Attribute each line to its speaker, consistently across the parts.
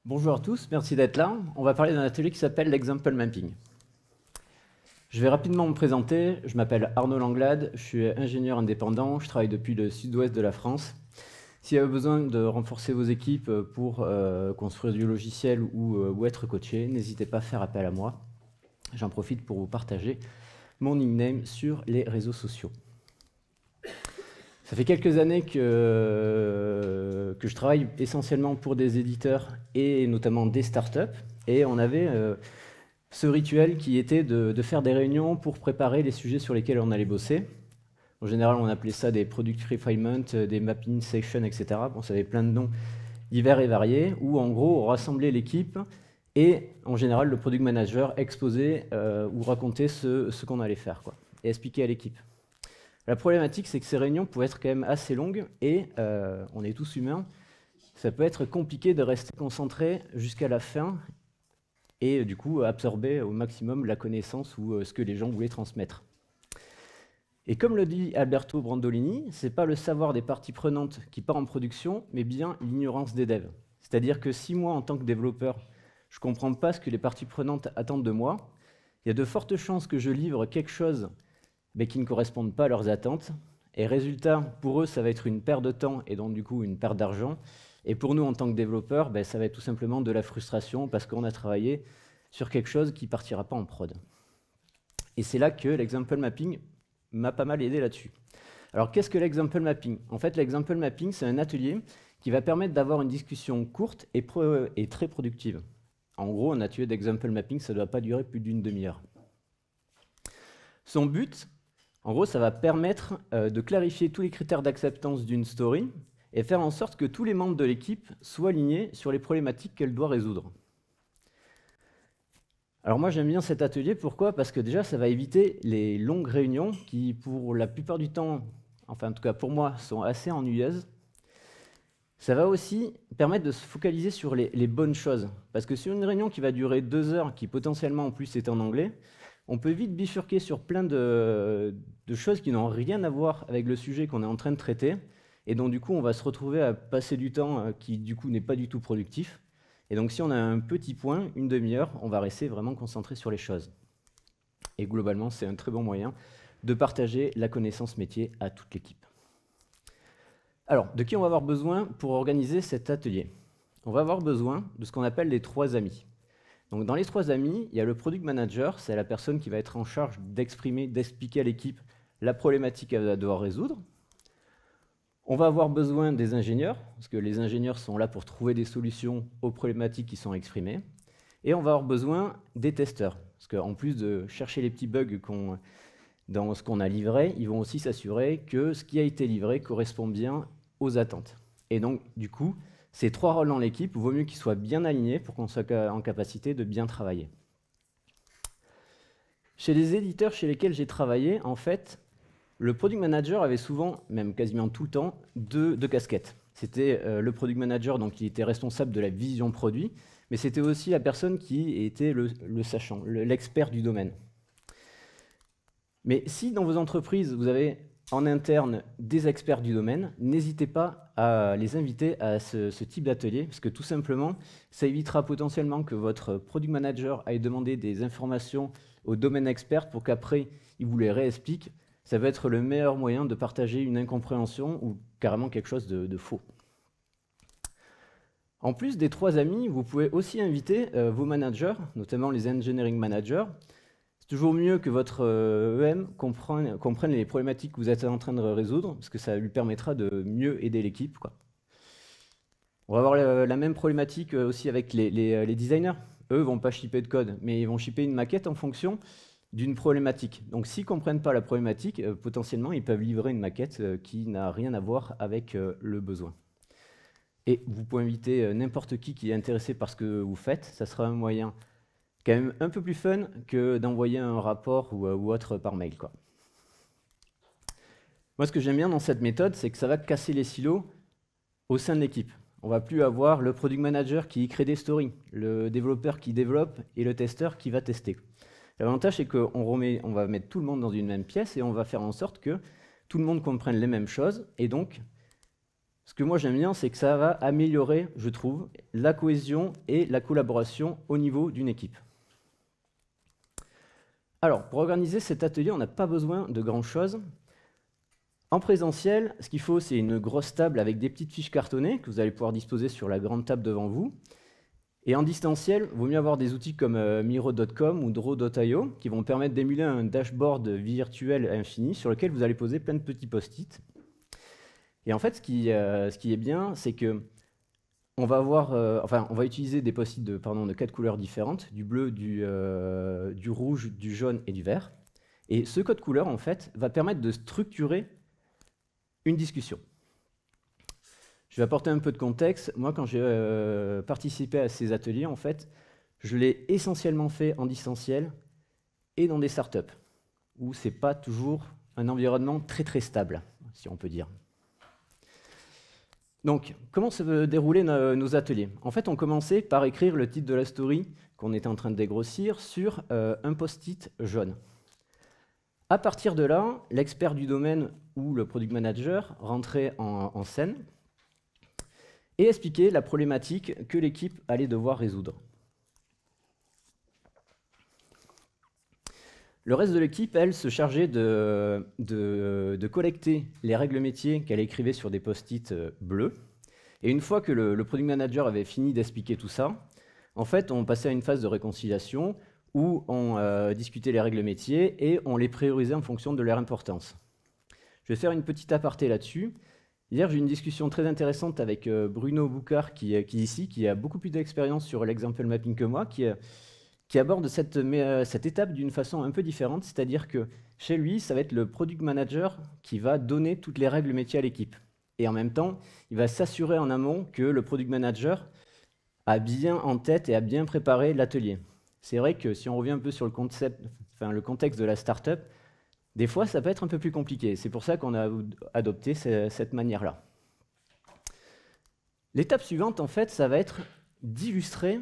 Speaker 1: Bonjour à tous, merci d'être là. On va parler d'un atelier qui s'appelle l'Example Mapping. Je vais rapidement me présenter. Je m'appelle Arnaud Langlade, je suis ingénieur indépendant, je travaille depuis le sud-ouest de la France. Si vous avez besoin de renforcer vos équipes pour construire du logiciel ou être coaché, n'hésitez pas à faire appel à moi. J'en profite pour vous partager mon nickname sur les réseaux sociaux. Ça fait quelques années que je travaille essentiellement pour des éditeurs et notamment des startups. Et on avait ce rituel qui était de faire des réunions pour préparer les sujets sur lesquels on allait bosser. En général, on appelait ça des product refinement, des mapping sessions, etc. Bon, ça avait plein de noms divers et variés, où en gros, on rassemblait l'équipe et en général, le product manager exposait ou racontait ce qu'on allait faire, quoi, et expliquait à l'équipe. La problématique, c'est que ces réunions pouvaient être quand même assez longues et on est tous humains. Ça peut être compliqué de rester concentré jusqu'à la fin et du coup absorber au maximum la connaissance ou ce que les gens voulaient transmettre. Et comme le dit Alberto Brandolini, c'est pas le savoir des parties prenantes qui part en production, mais bien l'ignorance des devs. C'est-à-dire que si moi, en tant que développeur, je ne comprends pas ce que les parties prenantes attendent de moi, il y a de fortes chances que je livre quelque chose mais qui ne correspondent pas à leurs attentes. Et résultat, pour eux, ça va être une perte de temps et donc du coup une perte d'argent. Et pour nous, en tant que développeurs, ça va être tout simplement de la frustration parce qu'on a travaillé sur quelque chose qui ne partira pas en prod. Et c'est là que l'example mapping m'a pas mal aidé là-dessus. Alors qu'est-ce que l'example mapping? En fait, l'example mapping, c'est un atelier qui va permettre d'avoir une discussion courte et très productive. En gros, un atelier d'example mapping, ça ne doit pas durer plus d'une demi-heure. Son but, en gros, ça va permettre de clarifier tous les critères d'acceptance d'une story et faire en sorte que tous les membres de l'équipe soient alignés sur les problématiques qu'elle doit résoudre. Alors moi, j'aime bien cet atelier. Pourquoi? Parce que déjà, ça va éviter les longues réunions qui, pour la plupart du temps, enfin en tout cas pour moi, sont assez ennuyeuses. Ça va aussi permettre de se focaliser sur les bonnes choses. Parce que sur une réunion qui va durer 2 heures, qui potentiellement en plus est en anglais, on peut vite bifurquer sur plein de choses qui n'ont rien à voir avec le sujet qu'on est en train de traiter, et donc du coup on va se retrouver à passer du temps qui du coup n'est pas du tout productif. Et donc si on a un petit point, une demi-heure, on va rester vraiment concentré sur les choses. Et globalement, c'est un très bon moyen de partager la connaissance métier à toute l'équipe. Alors, de qui on va avoir besoin pour organiser cet atelier? On va avoir besoin de ce qu'on appelle les 3 amis. Donc dans les 3 amis, il y a le product manager, c'est la personne qui va être en charge d'exprimer, d'expliquer à l'équipe la problématique qu'elle va devoir résoudre. On va avoir besoin des ingénieurs, parce que les ingénieurs sont là pour trouver des solutions aux problématiques qui sont exprimées. Et on va avoir besoin des testeurs, parce qu'en plus de chercher les petits bugs dans ce qu'on a livré, ils vont aussi s'assurer que ce qui a été livré correspond bien aux attentes. Et donc, du coup, ces 3 rôles dans l'équipe, il vaut mieux qu'ils soient bien alignés pour qu'on soit en capacité de bien travailler. Chez les éditeurs chez lesquels j'ai travaillé, en fait, le product manager avait souvent, même quasiment tout le temps, deux casquettes. C'était le product manager, donc qui était responsable de la vision produit, mais c'était aussi la personne qui était le sachant, l'expert du domaine. Mais si dans vos entreprises, vous avez en interne des experts du domaine, n'hésitez pas à les inviter à ce type d'atelier, parce que tout simplement, ça évitera potentiellement que votre product manager aille demander des informations au domaine expert pour qu'après, il vous les réexplique. Ça va être le meilleur moyen de partager une incompréhension ou carrément quelque chose de faux. En plus des 3 amis, vous pouvez aussi inviter vos managers, notamment les engineering managers. C'est toujours mieux que votre EM comprenne les problématiques que vous êtes en train de résoudre, parce que ça lui permettra de mieux aider l'équipe, quoi. On va avoir la même problématique aussi avec les designers. Eux ne vont pas shipper de code, mais ils vont shipper une maquette en fonction d'une problématique. Donc s'ils ne comprennent pas la problématique, potentiellement, ils peuvent livrer une maquette qui n'a rien à voir avec le besoin. Et vous pouvez inviter n'importe qui est intéressé par ce que vous faites. Ça sera un moyen quand même un peu plus fun que d'envoyer un rapport ou autre par mail, quoi. Moi, ce que j'aime bien dans cette méthode, c'est que ça va casser les silos au sein de l'équipe. On ne va plus avoir le product manager qui crée des stories, le développeur qui développe et le testeur qui va tester. L'avantage, c'est qu'on va mettre tout le monde dans une même pièce et on va faire en sorte que tout le monde comprenne les mêmes choses. Et donc, Ce que moi j'aime bien, c'est que ça va améliorer, je trouve, la cohésion et la collaboration au niveau d'une équipe. Alors, pour organiser cet atelier, on n'a pas besoin de grand-chose. En présentiel, ce qu'il faut, c'est une grosse table avec des petites fiches cartonnées que vous allez pouvoir disposer sur la grande table devant vous. Et en distanciel, il vaut mieux avoir des outils comme Miro.com ou Draw.io qui vont permettre d'émuler un dashboard virtuel infini sur lequel vous allez poser plein de petits post-it. Et en fait, ce qui est bien, c'est que on va utiliser des post-it de 4 couleurs différentes, du bleu, du rouge, du jaune et du vert. Et ce code couleur, en fait, va permettre de structurer une discussion. Je vais apporter un peu de contexte. Moi, quand j'ai participé à ces ateliers, en fait, je l'ai essentiellement fait en distanciel et dans des startups, où ce n'est pas toujours un environnement très très stable, si on peut dire. Donc, comment se déroulaient nos ateliers? En fait, on commençait par écrire le titre de la story qu'on était en train de dégrossir sur un post-it jaune. À partir de là, l'expert du domaine ou le product manager rentrait en scène et expliquait la problématique que l'équipe allait devoir résoudre. Le reste de l'équipe, elle, se chargeait de collecter les règles métiers qu'elle écrivait sur des post-it bleus. Et une fois que le product manager avait fini d'expliquer tout ça, en fait, on passait à une phase de réconciliation où on discutait les règles métiers et on les priorisait en fonction de leur importance. Je vais faire une petite aparté là-dessus. Hier, j'ai eu une discussion très intéressante avec Bruno Boucard, qui est ici, qui a beaucoup plus d'expérience sur l'example mapping que moi, qui aborde cette étape d'une façon un peu différente, c'est-à-dire que chez lui, ça va être le product manager qui va donner toutes les règles métiers à l'équipe. Et en même temps, il va s'assurer en amont que le product manager a bien en tête et a bien préparé l'atelier. C'est vrai que si on revient un peu sur le contexte de la startup, des fois, ça peut être un peu plus compliqué. C'est pour ça qu'on a adopté cette manière-là. L'étape suivante, en fait, ça va être d'illustrer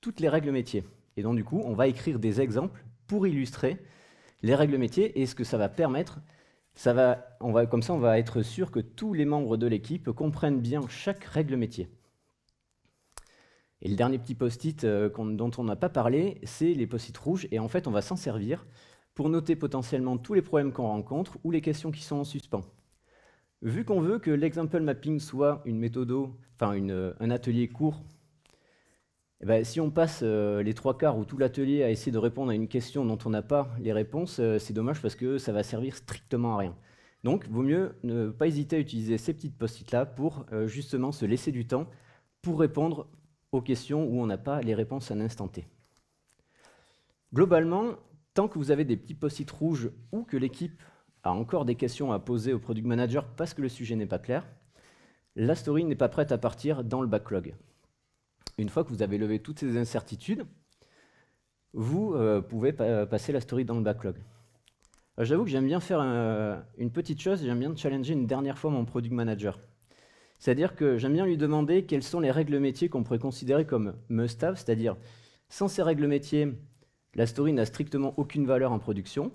Speaker 1: toutes les règles métiers. Et donc, du coup, on va écrire des exemples pour illustrer les règles métiers. Et ce que ça va permettre, comme ça, on va être sûr que tous les membres de l'équipe comprennent bien chaque règle métier. Et le dernier petit post-it dont on n'a pas parlé, c'est les post-it rouges. Et en fait, on va s'en servir pour noter potentiellement tous les problèmes qu'on rencontre ou les questions qui sont en suspens. Vu qu'on veut que l'example mapping soit une méthode, un atelier court, eh ben, si on passe les 3/4 ou tout l'atelier à essayer de répondre à une question dont on n'a pas les réponses, c'est dommage parce que ça va servir strictement à rien. Donc, il vaut mieux ne pas hésiter à utiliser ces petites post-it-là pour justement se laisser du temps pour répondre aux questions où on n'a pas les réponses à l'instant T. Globalement, tant que vous avez des petits post-it rouges ou que l'équipe a encore des questions à poser au product manager parce que le sujet n'est pas clair, la story n'est pas prête à partir dans le backlog. Une fois que vous avez levé toutes ces incertitudes, vous pouvez passer la story dans le backlog. J'avoue que j'aime bien faire une petite chose, j'aime bien challenger une dernière fois mon product manager. C'est-à-dire que j'aime bien lui demander quelles sont les règles métiers qu'on pourrait considérer comme must-have, c'est-à-dire sans ces règles métiers, la story n'a strictement aucune valeur en production,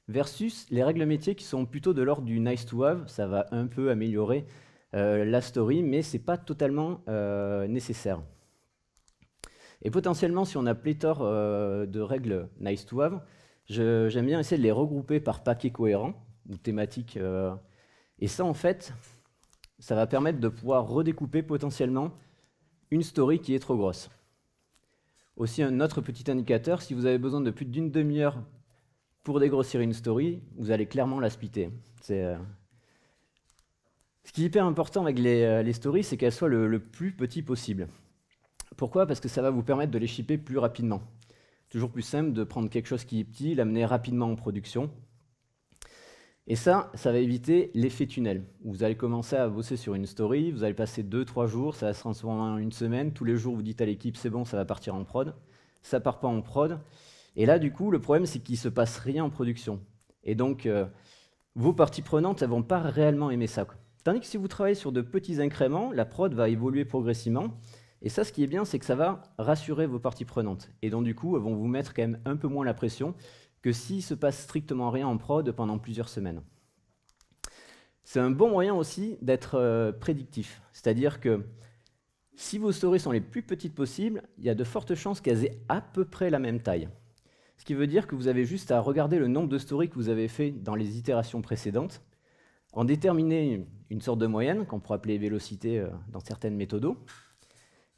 Speaker 1: versus les règles métiers qui sont plutôt de l'ordre du nice to have, ça va un peu améliorer la story, mais ce n'est pas totalement nécessaire. Et potentiellement, si on a pléthore de règles nice to have, j'aime bien essayer de les regrouper par paquets cohérents ou thématiques. Et ça, en fait, ça va permettre de pouvoir redécouper potentiellement une story qui est trop grosse. Aussi, un autre petit indicateur, si vous avez besoin de plus d'une demi-heure pour dégrossir une story, vous allez clairement la splitter. Ce qui est hyper important avec les stories, c'est qu'elles soient le plus petit possible. Pourquoi? Parce que ça va vous permettre de les shipper plus rapidement. Toujours plus simple de prendre quelque chose qui est petit, l'amener rapidement en production. Et ça va éviter l'effet tunnel. Vous allez commencer à bosser sur une story, vous allez passer 2-3 jours, ça va se transformer en une semaine. Tous les jours, vous dites à l'équipe, c'est bon, ça va partir en prod. Ça part pas en prod. Et là, du coup, le problème, c'est qu'il ne se passe rien en production. Et donc, vos parties prenantes, elles ne vont pas réellement aimer ça. Tandis que si vous travaillez sur de petits incréments, la prod va évoluer progressivement. Et ça, ce qui est bien, c'est que ça va rassurer vos parties prenantes. Et donc, du coup, elles vont vous mettre quand même un peu moins la pression que s'il se passe strictement rien en prod pendant plusieurs semaines. C'est un bon moyen aussi d'être prédictif. C'est-à-dire que si vos stories sont les plus petites possibles, il y a de fortes chances qu'elles aient à peu près la même taille. Ce qui veut dire que vous avez juste à regarder le nombre de stories que vous avez fait dans les itérations précédentes, en déterminer une sorte de moyenne, qu'on pourrait appeler vélocité dans certaines méthodes,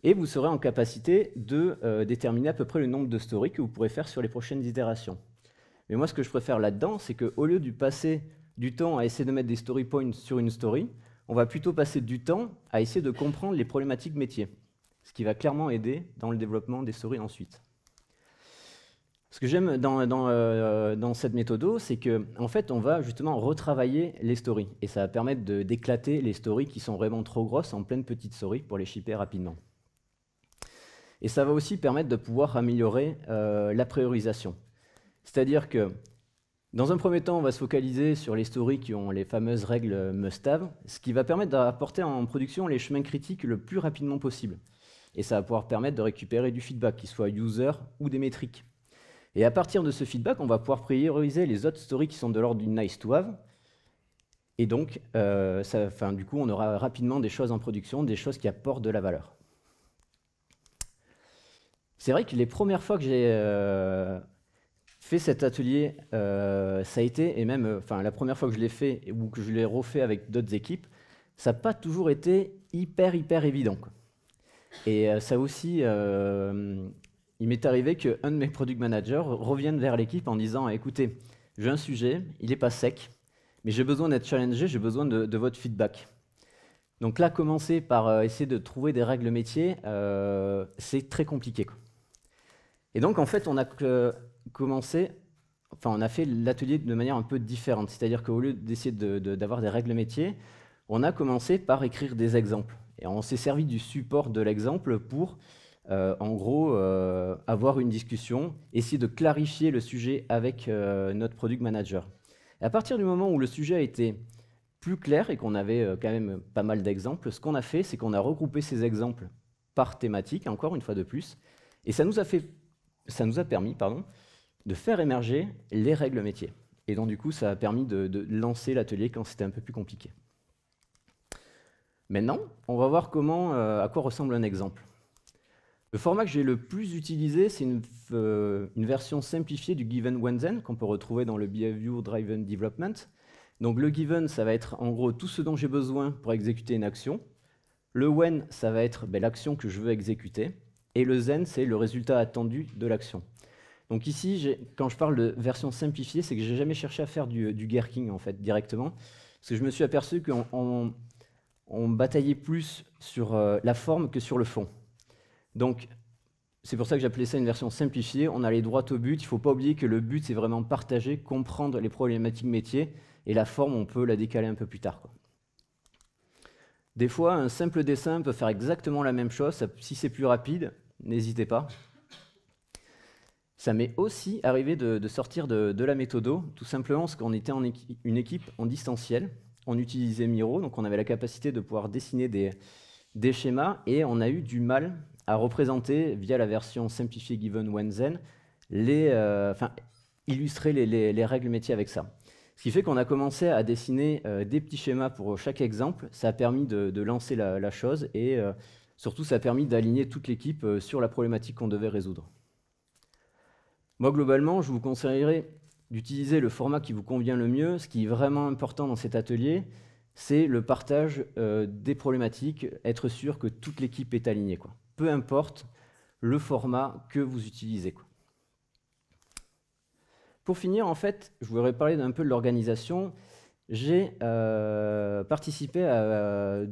Speaker 1: et vous serez en capacité de déterminer à peu près le nombre de stories que vous pourrez faire sur les prochaines itérations. Mais moi, ce que je préfère là-dedans, c'est qu'au lieu de passer du temps à essayer de mettre des story points sur une story, on va plutôt passer du temps à essayer de comprendre les problématiques métiers, ce qui va clairement aider dans le développement des stories ensuite. Ce que j'aime dans cette méthode, c'est qu'en fait, on va justement retravailler les stories, et ça va permettre d'éclater les stories qui sont vraiment trop grosses en plein de petites stories pour les shipper rapidement. Et ça va aussi permettre de pouvoir améliorer la priorisation. C'est-à-dire que dans un premier temps, on va se focaliser sur les stories qui ont les fameuses règles must-have, ce qui va permettre d'apporter en production les chemins critiques le plus rapidement possible. Et ça va pouvoir permettre de récupérer du feedback, qu'il soit user ou des métriques. Et à partir de ce feedback, on va pouvoir prioriser les autres stories qui sont de l'ordre du nice to have. Et donc, du coup, on aura rapidement des choses en production, des choses qui apportent de la valeur. C'est vrai que les premières fois que j'ai fait cet atelier, ça a été, et même la première fois que je l'ai fait ou que je l'ai refait avec d'autres équipes, ça n'a pas toujours été hyper évident, quoi. Et ça aussi, il m'est arrivé qu'un de mes product managers revienne vers l'équipe en disant « Écoutez, j'ai un sujet, il n'est pas sec, mais j'ai besoin d'être challengé, j'ai besoin de votre feedback. » Donc là, commencer par essayer de trouver des règles métiers, c'est très compliqué, quoi. Et donc, en fait, on a on a fait l'atelier de manière un peu différente. C'est-à-dire qu'au lieu d'essayer d'avoir des règles métiers, on a commencé par écrire des exemples. Et on s'est servi du support de l'exemple pour, en gros, avoir une discussion, essayer de clarifier le sujet avec notre product manager. Et à partir du moment où le sujet a été plus clair et qu'on avait quand même pas mal d'exemples, ce qu'on a fait, c'est qu'on a regroupé ces exemples par thématique, encore une fois de plus, et ça nous a permis de faire émerger les règles métiers. Et donc, du coup, ça a permis de lancer l'atelier quand c'était un peu plus compliqué. Maintenant, on va voir à quoi ressemble un exemple. Le format que j'ai le plus utilisé, c'est une version simplifiée du Given When Then, qu'on peut retrouver dans le Behavior Driven Development. Donc, le Given, ça va être en gros tout ce dont j'ai besoin pour exécuter une action. Le When, ça va être l'action que je veux exécuter. Et le Then, c'est le résultat attendu de l'action. Donc ici, quand je parle de version simplifiée, c'est que j'ai jamais cherché à faire du gherking en fait directement, parce que je me suis aperçu qu'on bataillait plus sur la forme que sur le fond. Donc c'est pour ça que j'appelais ça une version simplifiée. On allait droit au but. Il ne faut pas oublier que le but, c'est vraiment partager, comprendre les problématiques métiers, et la forme, on peut la décaler un peu plus tard, quoi. Des fois, un simple dessin peut faire exactement la même chose. Si c'est plus rapide, n'hésitez pas. Ça m'est aussi arrivé de sortir de la méthodo, tout simplement parce qu'on était une équipe en distanciel. On utilisait Miro, donc on avait la capacité de pouvoir dessiner des schémas, et on a eu du mal à représenter, via la version simplifiée Given When Then, illustrer les règles métiers avec ça. Ce qui fait qu'on a commencé à dessiner des petits schémas pour chaque exemple. Ça a permis de lancer la chose, et surtout ça a permis d'aligner toute l'équipe sur la problématique qu'on devait résoudre. Moi, globalement, je vous conseillerais d'utiliser le format qui vous convient le mieux. Ce qui est vraiment important dans cet atelier, c'est le partage des problématiques, être sûr que toute l'équipe est alignée, quoi. Peu importe le format que vous utilisez, quoi. Pour finir, en fait, je voudrais parler un peu de l'organisation. J'ai participé à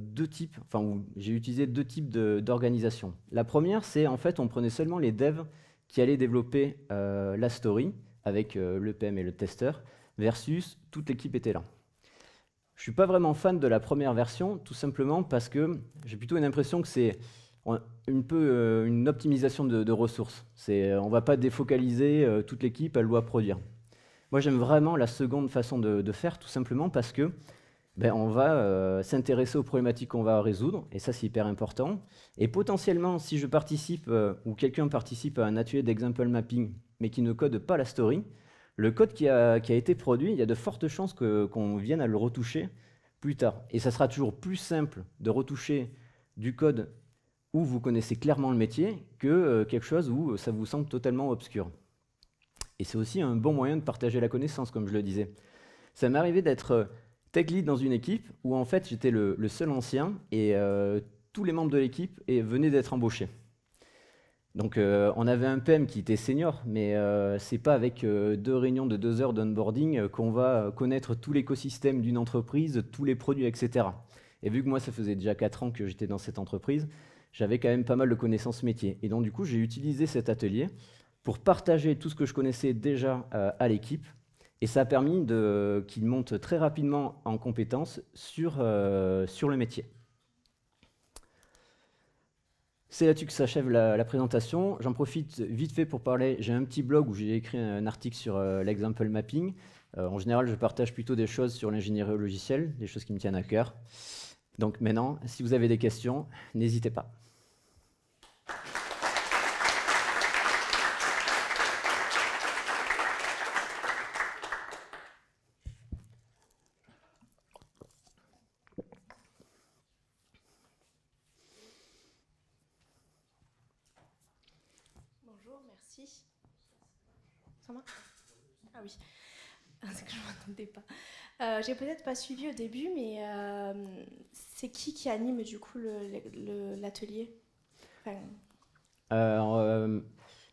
Speaker 1: j'ai utilisé deux types d'organisation. La première, c'est en fait, on prenait seulement les devs qui allaient développer la story avec le PM et le testeur, versus toute l'équipe était là. Je ne suis pas vraiment fan de la première version, tout simplement parce que j'ai plutôt une impression que c'est une optimisation de ressources. On ne va pas défocaliser toute l'équipe, elle doit produire. Moi, j'aime vraiment la seconde façon de faire, tout simplement parce que on va s'intéresser aux problématiques qu'on va résoudre, et ça, c'est hyper important. Et potentiellement, si je participe ou quelqu'un participe à un atelier d'example mapping, mais qui ne code pas la story, le code qui a été produit, il y a de fortes chances qu'on vienne à le retoucher plus tard. Et ça sera toujours plus simple de retoucher du code où vous connaissez clairement le métier que quelque chose où ça vous semble totalement obscur. Et c'est aussi un bon moyen de partager la connaissance, comme je le disais. Ça m'est arrivé d'être tech lead dans une équipe où en fait j'étais le seul ancien et tous les membres de l'équipe venaient d'être embauchés. Donc on avait un PM qui était senior, mais c'est pas avec 2 réunions de 2 heures d'onboarding qu'on va connaître tout l'écosystème d'une entreprise, tous les produits, etc. Et vu que moi ça faisait déjà 4 ans que j'étais dans cette entreprise, j'avais quand même pas mal de connaissances métiers. Et donc du coup j'ai utilisé cet atelier pour partager tout ce que je connaissais déjà à l'équipe. Et ça a permis qu'ils montent très rapidement en compétences sur le métier. C'est là-dessus que s'achève la présentation. J'en profite vite fait pour parler. J'ai un petit blog où j'ai écrit un article sur l'example mapping. En général, je partage plutôt des choses sur l'ingénierie logicielle, des choses qui me tiennent à cœur. Donc maintenant, si vous avez des questions, n'hésitez pas.
Speaker 2: Bonjour, merci. Ça marche? Ah oui, c'est que je ne m'entendais pas. J'ai peut-être pas suivi au début, mais c'est qui anime du coup l'atelier? Enfin,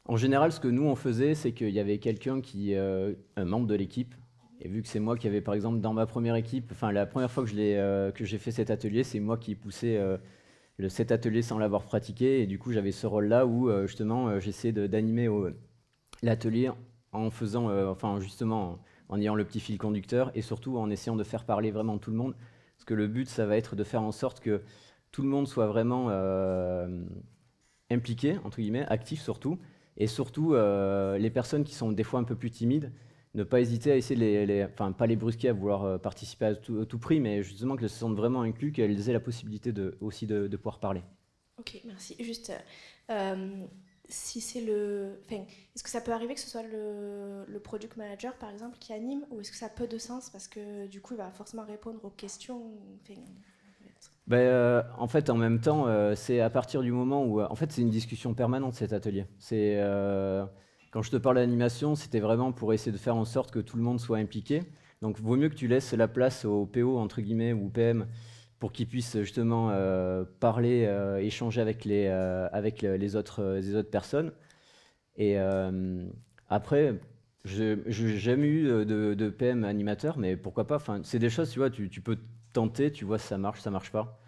Speaker 1: En général, ce que nous on faisait, c'est qu'il y avait quelqu'un un membre de l'équipe, et vu que c'est moi qui avais, par exemple, dans ma première équipe, enfin la première fois que j'ai fait cet atelier, c'est moi qui poussais cet atelier sans l'avoir pratiqué, et du coup j'avais ce rôle-là où justement j'essayais d'animer l'atelier en faisant, enfin justement en ayant le petit fil conducteur, et surtout en essayant de faire parler vraiment tout le monde, parce que le but ça va être de faire en sorte que tout le monde soit vraiment impliqué, entre guillemets, actif surtout, et surtout les personnes qui sont des fois un peu plus timides, ne pas hésiter à essayer enfin pas les brusquer à vouloir participer à tout prix, mais justement qu'elles se sentent vraiment inclus, qu'elles aient la possibilité aussi de pouvoir parler.
Speaker 2: ok, merci. Juste, si c'est enfin, est-ce que ça peut arriver que ce soit le product manager, par exemple, qui anime, ou est-ce que ça a peu de sens parce que du coup, il va forcément répondre aux questions? Enfin,
Speaker 1: En fait, en même temps, c'est à partir du moment où... en fait, c'est une discussion permanente, cet atelier. Quand je te parle d'animation, c'était vraiment pour essayer de faire en sorte que tout le monde soit impliqué. Donc, vaut mieux que tu laisses la place au PO, entre guillemets, ou PM, pour qu'ils puissent justement parler, échanger avec les autres personnes. Et après, je n'ai jamais eu de PM animateur, mais pourquoi pas. Enfin, c'est des choses, tu vois, tu peux tenter, tu vois si ça marche pas.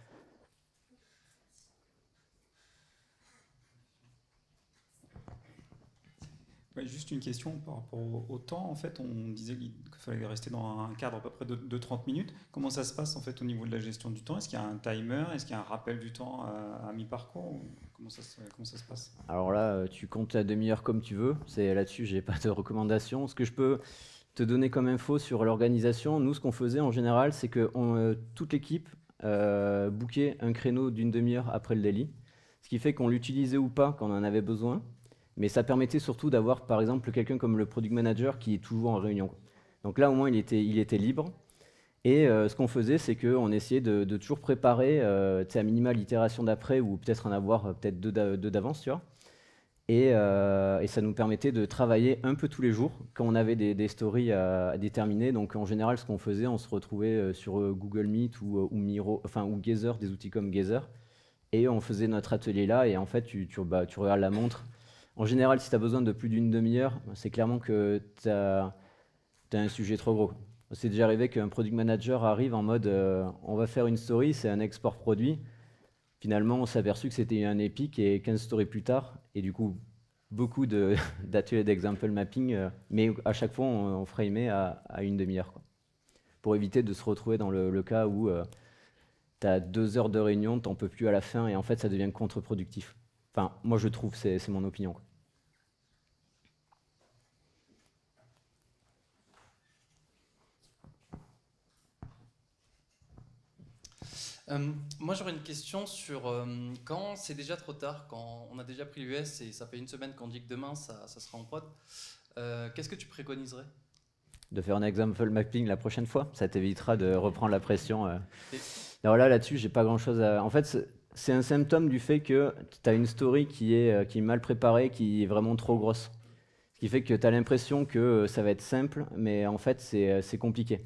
Speaker 3: Ouais, juste une question par rapport au temps. En fait, on disait qu'il fallait rester dans un cadre à peu près de 30 minutes. Comment ça se passe en fait au niveau de la gestion du temps? Est-ce qu'il y a un timer? Est-ce qu'il y a un rappel du temps à mi-parcours? Comment ça se passe?
Speaker 1: Alors là, tu comptes la demi-heure comme tu veux. Là-dessus, j'ai pas de recommandation. Ce que je peux te donner comme info sur l'organisation, nous, ce qu'on faisait en général, c'est que toute l'équipe bookait un créneau d'une demi-heure après le daily, ce qui fait qu'on l'utilisait ou pas quand on en avait besoin. Mais ça permettait surtout d'avoir, par exemple, quelqu'un comme le product manager qui est toujours en réunion. Donc là, au moins, il était libre. Et ce qu'on faisait, c'est qu'on essayait de toujours préparer à minima l'itération d'après, ou peut-être en avoir peut-être deux d'avance, tu vois. Et ça nous permettait de travailler un peu tous les jours quand on avait des stories à déterminer. Donc en général, ce qu'on faisait, on se retrouvait sur Google Meet ou Miro, enfin ou Geyser, des outils comme Geyser, et on faisait notre atelier là. Et en fait, tu regardes la montre. En général, si tu as besoin de plus d'une demi-heure, c'est clairement que tu as un sujet trop gros. C'est déjà arrivé qu'un product manager arrive en mode on va faire une story, c'est un export produit. Finalement, on s'est aperçu que c'était un Epic et 15 stories plus tard. Et du coup, beaucoup d'ateliers d'example mapping, mais à chaque fois, on frameait à une demi-heure, quoi. Pour éviter de se retrouver dans le cas où tu as 2 heures de réunion, t'en peux plus à la fin, et en fait, ça devient contre-productif. Enfin, moi, je trouve, c'est mon opinion, quoi.
Speaker 4: Moi j'aurais une question sur quand c'est déjà trop tard, quand on a déjà pris l'US et ça fait une semaine qu'on dit que demain ça sera en prod, qu'est-ce que tu préconiserais?
Speaker 1: de faire un example mapping la prochaine fois. Ça t'évitera de reprendre la pression.
Speaker 4: Et-
Speaker 1: Alors là-dessus, j'ai pas grand-chose à... En fait, c'est un symptôme du fait que tu as une story qui est mal préparée, qui est vraiment trop grosse. Ce qui fait que tu as l'impression que ça va être simple, mais en fait, c'est compliqué.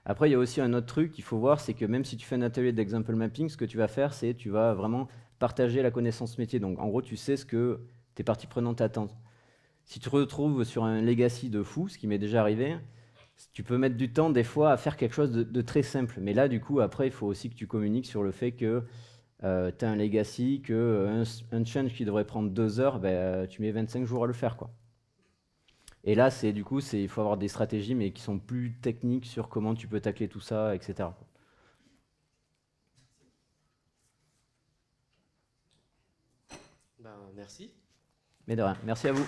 Speaker 1: Après, il y a aussi un autre truc qu'il faut voir, c'est que même si tu fais un atelier d'example mapping, ce que tu vas faire, c'est tu vas vraiment partager la connaissance métier. Donc, en gros, tu sais ce que tes parties prenantes attendent. Si tu te retrouves sur un legacy de fou, ce qui m'est déjà arrivé, tu peux mettre du temps des fois à faire quelque chose de très simple. Mais là, du coup, après, il faut aussi que tu communiques sur le fait que tu as un legacy, qu'un un change qui devrait prendre 2 heures, ben, tu mets 25 jours à le faire, quoi. Et là, du coup, il faut avoir des stratégies, mais qui sont plus techniques sur comment tu peux tacler tout ça, etc.
Speaker 5: Ben, merci.
Speaker 1: Mais de rien. Merci à vous.